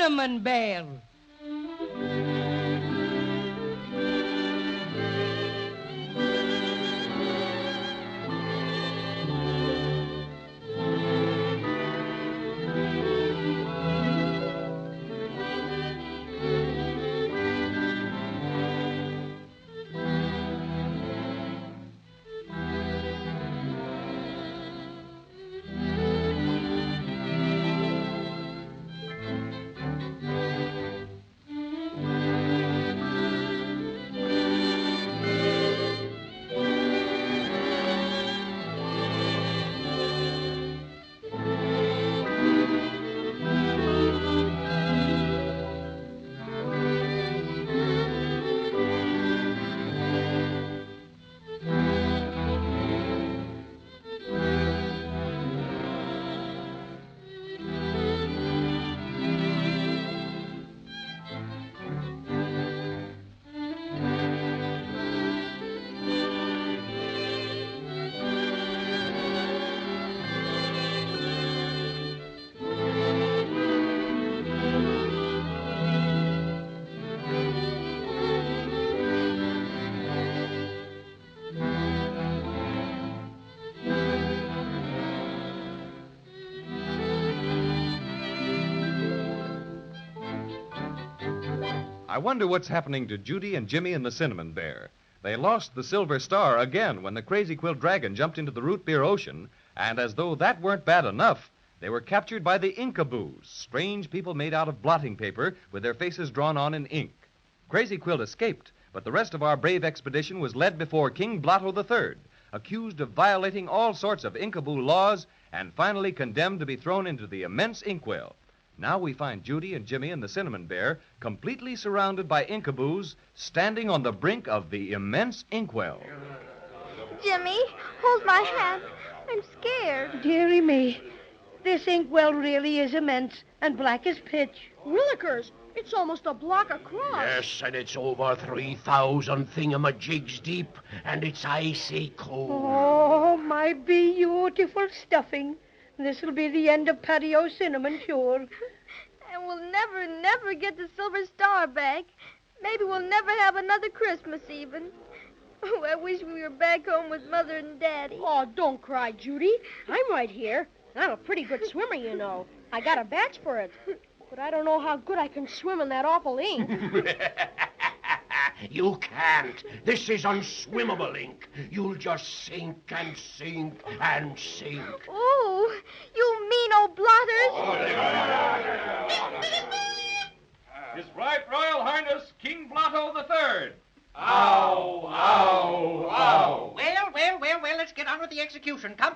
Cinnamon Bear. I wonder what's happening to Judy and Jimmy and the Cinnamon Bear. They lost the Silver Star again when the Crazy-Quilt dragon jumped into the root beer ocean, and as though that weren't bad enough, they were captured by the Inkaboos, strange people made out of blotting paper with their faces drawn on in ink. Crazy-Quilt escaped, but the rest of our brave expedition was led before King Blotto III, accused of violating all sorts of Inkaboo laws, and finally condemned to be thrown into the immense inkwell. Now we find Judy and Jimmy and the Cinnamon Bear completely surrounded by Inkaboos, standing on the brink of the immense inkwell. Jimmy, hold my hand. I'm scared. Dearie me, this inkwell really is immense and black as pitch. Willikers, it's almost a block across. Yes, and it's over 3,000 thingamajigs deep, and it's icy cold. Oh, my beautiful stuffing. This'll be the end of patio cinnamon, sure. And we'll never get the Silver Star back. Maybe we'll never have another Christmas even. Oh, I wish we were back home with Mother and Daddy. Oh, don't cry, Judy. I'm right here. I'm a pretty good swimmer, you know. I got a badge for it. But I don't know how good I can swim in that awful ink. You can't. This is unswimmable ink. You'll just sink and sink and sink. Oh, you mean old blotters. His Right Royal Highness, King Blotto III. Ow, ow, ow. Well, let's get on with the execution. Come.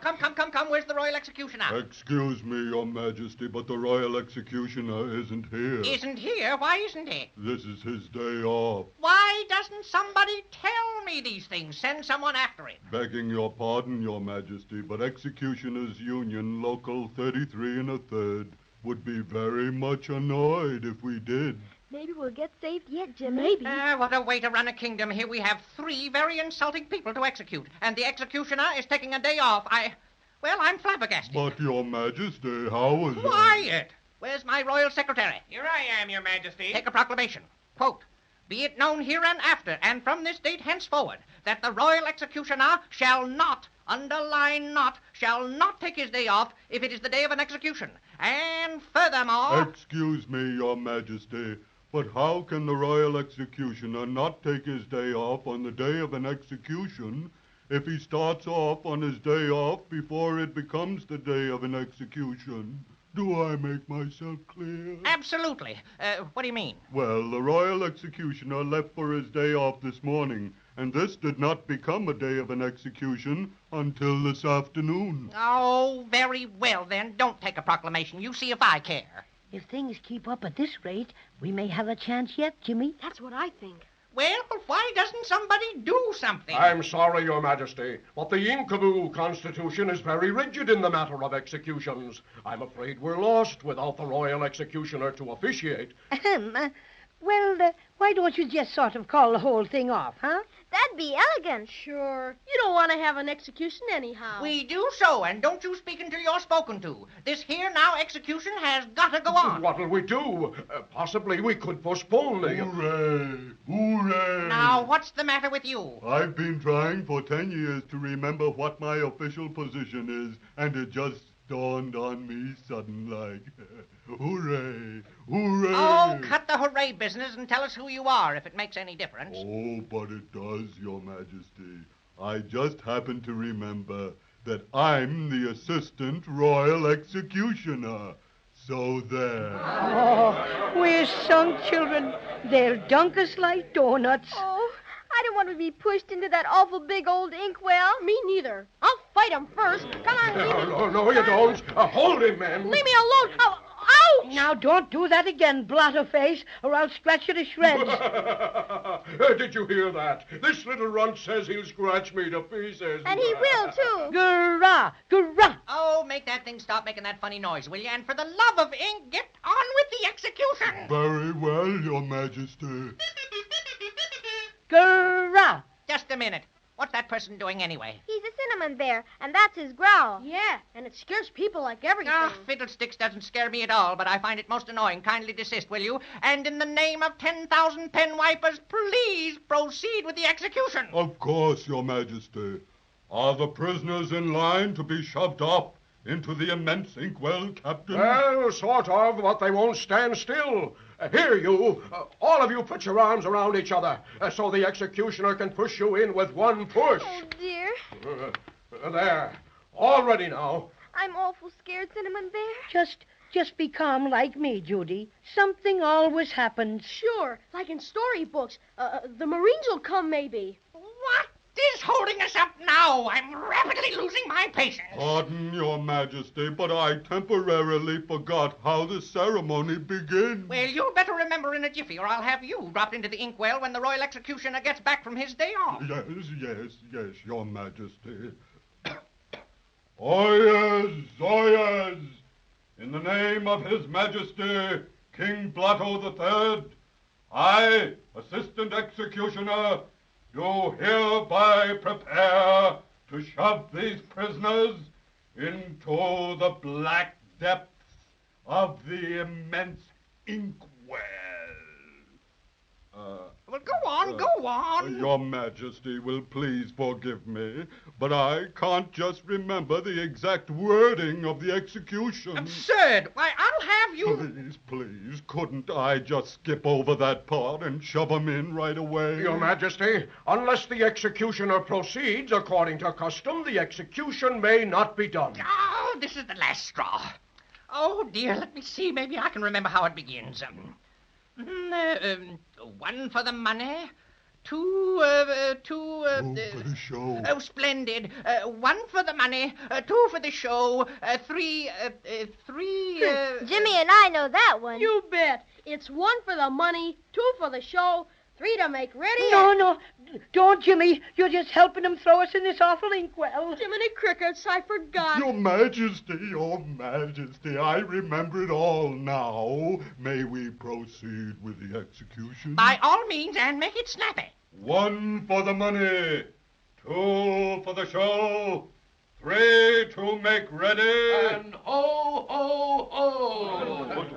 Where's the Royal Executioner? Excuse me, Your Majesty, but the Royal Executioner isn't here. Isn't here? Why isn't he? This is his day off. Why doesn't somebody tell me these things? Send someone after him. Begging your pardon, Your Majesty, but Executioners Union Local 33 1/3 would be very much annoyed if we did. Maybe we'll get saved yet, Jimmy. Maybe. What a way to run a kingdom. Here we have 3 very insulting people to execute, and the executioner is taking a day off. I'm flabbergasted. But, Your Majesty, how is it? Quiet! Where's my royal secretary? Here I am, Your Majesty. Take a proclamation. Quote, be it known hereinafter, and from this date henceforward, that the royal executioner shall not, underline not, shall not take his day off if it is the day of an execution. And furthermore... Excuse me, Your Majesty, but how can the Royal Executioner not take his day off on the day of an execution if he starts off on his day off before it becomes the day of an execution? Do I make myself clear? Absolutely. What do you mean? Well, the Royal Executioner left for his day off this morning, and this did not become a day of an execution until this afternoon. Oh, very well, then. Don't take a proclamation. You see if I care. If things keep up at this rate, we may have a chance yet, Jimmy. That's what I think. Well, why doesn't somebody do something? I'm sorry, Your Majesty, but the Inkaboo Constitution is very rigid in the matter of executions. I'm afraid we're lost without the Royal Executioner to officiate. Well, why don't you just sort of call the whole thing off, huh? That'd be elegant. Sure. You don't want to have an execution anyhow. We do so, and don't you speak until you're spoken to. This here now execution has got to go on. What'll we do? Possibly we could postpone the... Hooray! Hooray! Now, what's the matter with you? I've been trying for 10 years to remember what my official position is, and it just dawned on me sudden-like. Hooray! Hooray! Oh, cut the hooray business and tell us who you are, if it makes any difference. Oh, but it does, Your Majesty. I just happen to remember that I'm the Assistant Royal Executioner. So there. Oh, we're sunk children. They'll dunk us like donuts. Oh, I don't want to be pushed into that awful big old inkwell. Me neither. I'll fight him first. Come on, leave me. No, you don't. Hold him, man. Leave me alone. Oh, ouch! Now, don't do that again, blotterface, or I'll scratch you to shreds. Did you hear that? This little runt says he'll scratch me to pieces. And he will, too. Gurrah! Gurrah! Oh, make that thing stop making that funny noise, will you? And for the love of ink, get on with the execution. Very well, Your Majesty. Gurrah! Just a minute. What's that person doing anyway? He's a cinnamon bear, and that's his growl. Yeah, and it scares people like everything. Ah, fiddlesticks doesn't scare me at all, but I find it most annoying. Kindly desist, will you? And in the name of 10,000 pen wipers, please proceed with the execution. Of course, Your Majesty. Are the prisoners in line to be shoved up into the immense inkwell, Captain? Well, sort of, but they won't stand still. Here, you. All of you put your arms around each other so the executioner can push you in with one push. Oh, dear. There. All ready now. I'm awful scared, Cinnamon Bear. Just be calm like me, Judy. Something always happens. Sure, like in storybooks. The Marines will come, maybe. What is holding us up now? I'm rapidly losing my patience. Pardon, Your Majesty, but I temporarily forgot how the ceremony begins. Well, you'd better remember in a jiffy, or I'll have you dropped into the inkwell when the royal executioner gets back from his day off. Yes, Your Majesty. Oyez, oyez! In the name of His Majesty, King Blotto III, I, Assistant Executioner, do hereby prepare to shove these prisoners into the black depths of the immense inkwell. Well, go on. Your Majesty will please forgive me, but I can't just remember the exact wording of the execution. Absurd. Why, I'll have you... Please, couldn't I just skip over that part and shove 'em in right away? Your Majesty, unless the executioner proceeds according to custom, the execution may not be done. Oh, this is the last straw. Oh, dear, let me see. Maybe I can remember how it begins. One for the money, two for the show. Oh, splendid. One for the money, two for the show, three... Jimmy and I know that one. You bet. It's one for the money, two for the show, three to make ready. No, don't, Jimmy. You're just helping them throw us in this awful inkwell. Jiminy Crickets, I forgot. Your Majesty, I remember it all now. May we proceed with the execution? By all means, and make it snappy. One for the money, two for the show, three to make ready. And ho, ho, ho!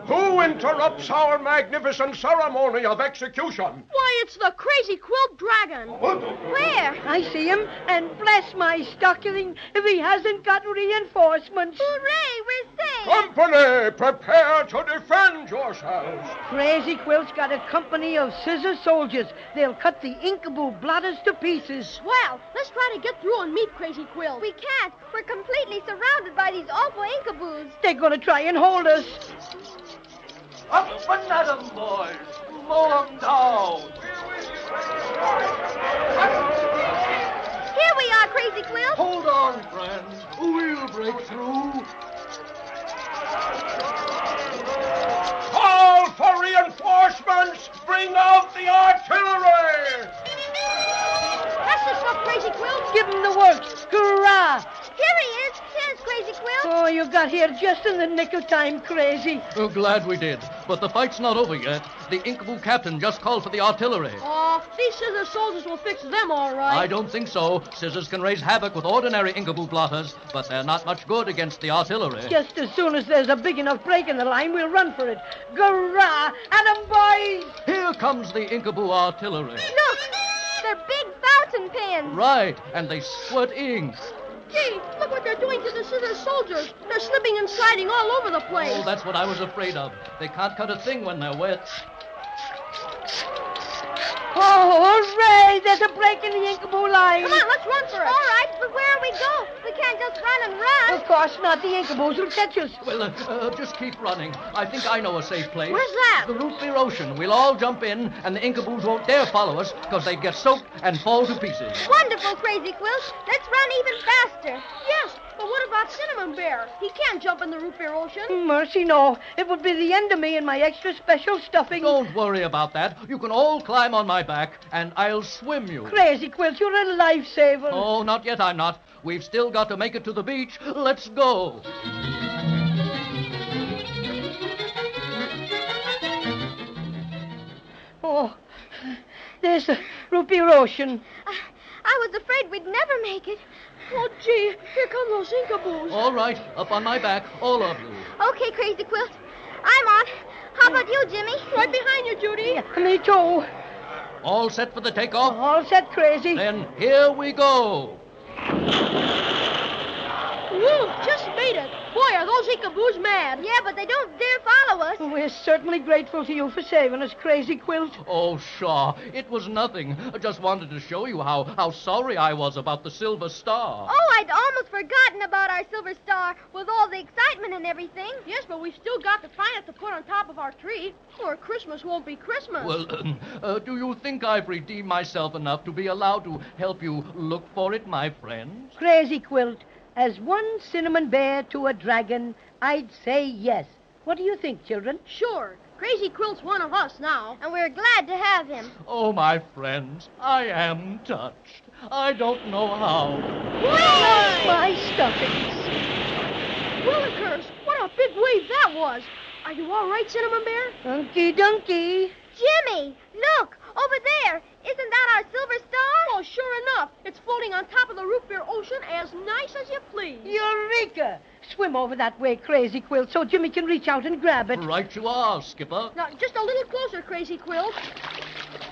Who interrupts our magnificent ceremony of execution? Why, it's the Crazy-Quilt Dragon. Where? I see him, and bless my stocking if he hasn't got reinforcements. Hooray, we're safe. Company, prepare to defend yourselves. Crazy-Quilt's got a company of scissor soldiers. They'll cut the inkable blotters to pieces. Swell. Let's try to get through and meet Crazy-Quilt. We can't. We're completely surrounded by these awful inkaboos. They're going to try and hold us. Up and at 'em, boys. Mow 'em down. Here we are, Crazy Quilt. Hold on, friends. We'll break through. Call for reinforcements. Bring out the artillery. That's the stuff, Crazy-Quilt. Give him the works. Hurrah! Here he is. Cheers, Crazy-Quilt. Oh, you got here just in the nick of time, Crazy. Oh, glad we did. But the fight's not over yet. The Inkaboo captain just called for the artillery. Oh, these scissor soldiers will fix them all right. I don't think so. Scissors can raise havoc with ordinary Inkaboo blotters, but they're not much good against the artillery. Just as soon as there's a big enough break in the line, we'll run for it. Gurrah! At 'em, boys! Here comes the Inkaboo artillery. Look, they're big fountain pens. Right, and they squirt ink. Gee, look what they're doing to the scissor soldiers. They're slipping and sliding all over the place. Oh, that's what I was afraid of. They can't cut a thing when they're wet. Oh, hooray! There's a break in the Inkaboo line. Come on, let's run for it. All right, but where we go? We can't just run and run. Of course not. The Inkaboos will catch us. Well, just keep running. I think I know a safe place. Where's that? The root beer ocean. We'll all jump in, and the Inkaboos won't dare follow us because they'd get soaked and fall to pieces. Wonderful, Crazy-Quilt. Let's run even faster. Yes, but what about Cinnamon Bear? He can't jump in the root beer ocean. Mercy, no. It would be the end of me and my extra special stuffing. Don't worry about that. You can all climb on my back, and I'll swim you. Crazy-Quilt, you're a lifesaver. Oh, not yet, I'm not. We've still got to make it to the beach. Let's go. Oh, there's the root beer ocean. I was afraid we'd never make it. Oh, gee, here come those Inkaboos. All right, up on my back, all of you. Okay, Crazy-Quilt. I'm on. How about you, Jimmy? Right behind you, Judy. Me too. All set for the takeoff? All set, Crazy. Then here we go. Woo, just made it. Boy, are those Inkaboos mad. Yeah, but they don't dare follow us. We're certainly grateful to you for saving us, Crazy-Quilt. Oh, Shaw, it was nothing. I just wanted to show you how sorry I was about the Silver Star. Oh, I'd almost forgotten about our silver star with all the excitement and everything. Yes, but we've still got to find it to put on top of our tree, or Christmas won't be Christmas. Well, do you think I've redeemed myself enough to be allowed to help you look for it, my friends? Crazy-Quilt, as one cinnamon bear to a dragon, I'd say yes. What do you think, children? Sure. Crazy-Quilt's one of us now. And we're glad to have him. Oh, my friends, I am touched. I don't know how. My stuffings. Willikers, what a big wave that was. Are you all right, Cinnamon Bear? Donkey. Jimmy, look, over there. Isn't that our silver star? Oh, sure enough. It's floating on top of the root beer ocean as nice as you please. Eureka! Swim over that way, Crazy-Quilt, so Jimmy can reach out and grab it. Right you are, Skipper. Now, just a little closer, Crazy-Quilt.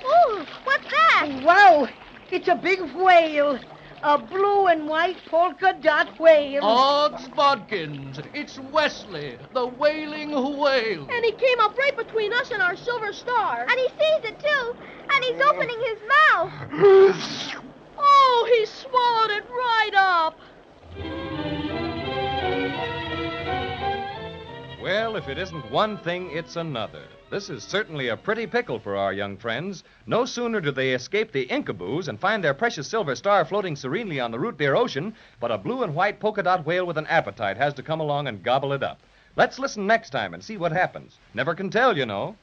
Ooh, what's that? Wow, it's a big whale. A blue and white polka dot whale. Odds bodkins, it's Wesley, the Wailing Whale. And he came up right between us and our silver star. And he sees it, too. And he's opening his mouth. Oh, he swallowed it right up. Well, if it isn't one thing, it's another. This is certainly a pretty pickle for our young friends. No sooner do they escape the Inkaboos and find their precious silver star floating serenely on the root beer ocean, but a blue and white polka dot whale with an appetite has to come along and gobble it up. Let's listen next time and see what happens. Never can tell, you know.